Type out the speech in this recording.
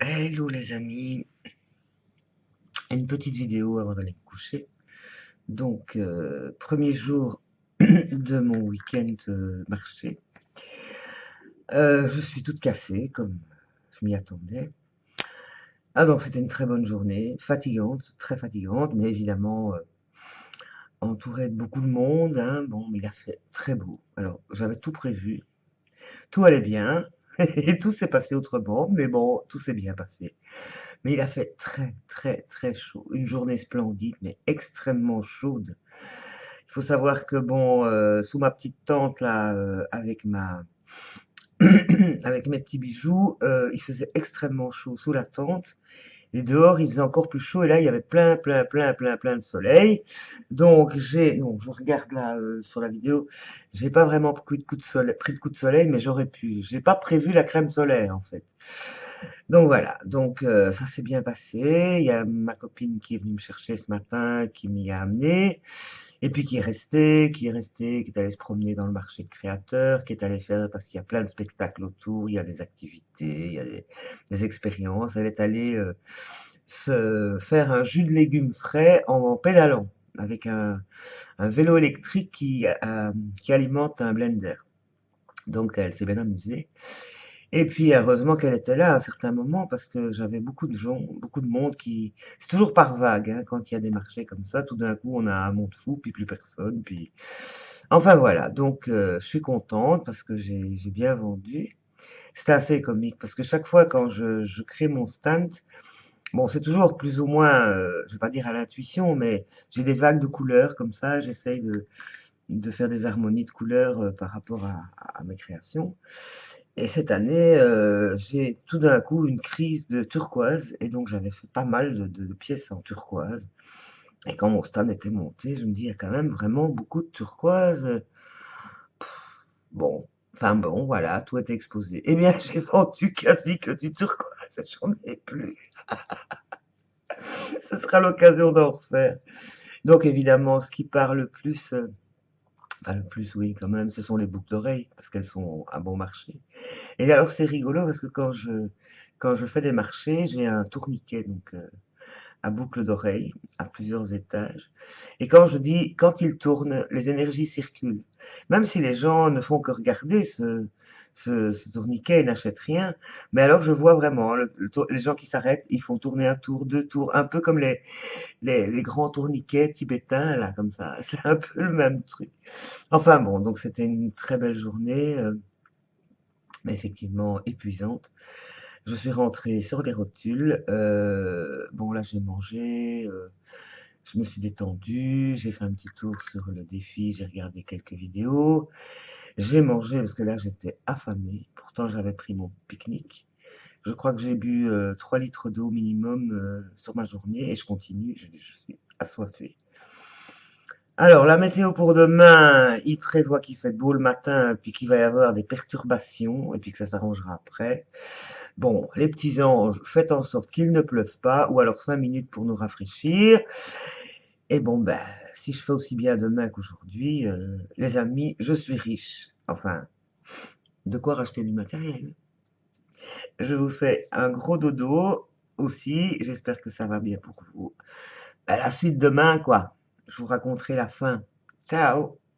Hello les amis, une petite vidéo avant d'aller me coucher. Donc, premier jour de mon week-end marché. Je suis toute cassée, comme je m'y attendais. Ah donc c'était une très bonne journée, fatigante, très fatigante, mais évidemment entourée de beaucoup de monde, hein. Bon, mais il a fait très beau. Alors j'avais tout prévu, tout allait bien, et tout s'est passé autrement, mais bon, tout s'est bien passé. Mais il a fait très, très, très chaud. Une journée splendide, mais extrêmement chaude. Il faut savoir que bon, sous ma petite tente là, avec ma avec mes petits bijoux, il faisait extrêmement chaud sous la tente et dehors, il faisait encore plus chaud et là, il y avait plein, plein, plein, plein, plein de soleil. Donc je regarde là, sur la vidéo, j'ai pas vraiment pris de coup de soleil, mais j'aurais pu. J'ai pas prévu la crème solaire, en fait. Donc voilà, donc ça s'est bien passé. Il y a ma copine qui est venue me chercher ce matin, qui m'y a amené, et puis qui est allée se promener dans le marché de créateurs, qui est allée faire, parce qu'il y a plein de spectacles autour, il y a des activités, il y a des expériences. Elle est allée se faire un jus de légumes frais en pédalant, avec un vélo électrique qui alimente un blender. Donc elle s'est bien amusée. Et puis heureusement qu'elle était là à un certain moment parce que j'avais beaucoup de gens, beaucoup de monde qui... C'est toujours par vague, hein, quand il y a des marchés comme ça. Tout d'un coup, on a un monde fou, puis plus personne. Puis... Enfin voilà, donc je suis contente parce que j'ai bien vendu. C'était assez comique parce que chaque fois quand je crée mon stand, bon, c'est toujours plus ou moins, je vais pas dire à l'intuition, mais j'ai des vagues de couleurs comme ça. J'essaye de faire des harmonies de couleurs par rapport à mes créations. Et cette année, j'ai tout d'un coup une crise de turquoise et donc j'avais fait pas mal de pièces en turquoise. Et quand mon stand était monté, je me dis, il y a quand même vraiment beaucoup de turquoise. Bon, enfin bon, voilà, tout est exposé. Eh bien, j'ai vendu quasi que du turquoise, j'en ai plus. Ce sera l'occasion d'en refaire. Donc évidemment, ce qui parle le plus, enfin le plus, oui, quand même, ce sont les boucles d'oreilles, parce qu'elles sont à bon marché. Et alors c'est rigolo parce que quand je fais des marchés, j'ai un tourniquet donc à boucle d'oreille à plusieurs étages. Et quand il tourne, les énergies circulent. Même si les gens ne font que regarder ce tourniquet et n'achètent rien, mais alors je vois vraiment les gens qui s'arrêtent, ils font tourner un tour, deux tours, un peu comme les grands tourniquets tibétains là comme ça. C'est un peu le même truc. Enfin bon, donc c'était une très belle journée, mais effectivement épuisante. Je suis rentré sur les rotules. Bon, là, j'ai mangé, je me suis détendu, j'ai fait un petit tour sur le défi, j'ai regardé quelques vidéos. J'ai mangé parce que là, j'étais affamé. Pourtant, j'avais pris mon pique-nique. Je crois que j'ai bu 3 litres d'eau minimum sur ma journée et je continue. Je suis assoiffé. Alors, la météo pour demain, il prévoit qu'il fait beau le matin, puis qu'il va y avoir des perturbations, et puis que ça s'arrangera après. Bon, les petits anges, faites en sorte qu'il ne pleuve pas, ou alors 5 minutes pour nous rafraîchir. Et bon, ben, si je fais aussi bien demain qu'aujourd'hui, les amis, je suis riche. Enfin, de quoi racheter du matériel. Je vous fais un gros dodo aussi. J'espère que ça va bien pour vous. À la suite demain, quoi. Je vous raconterai la fin. Ciao!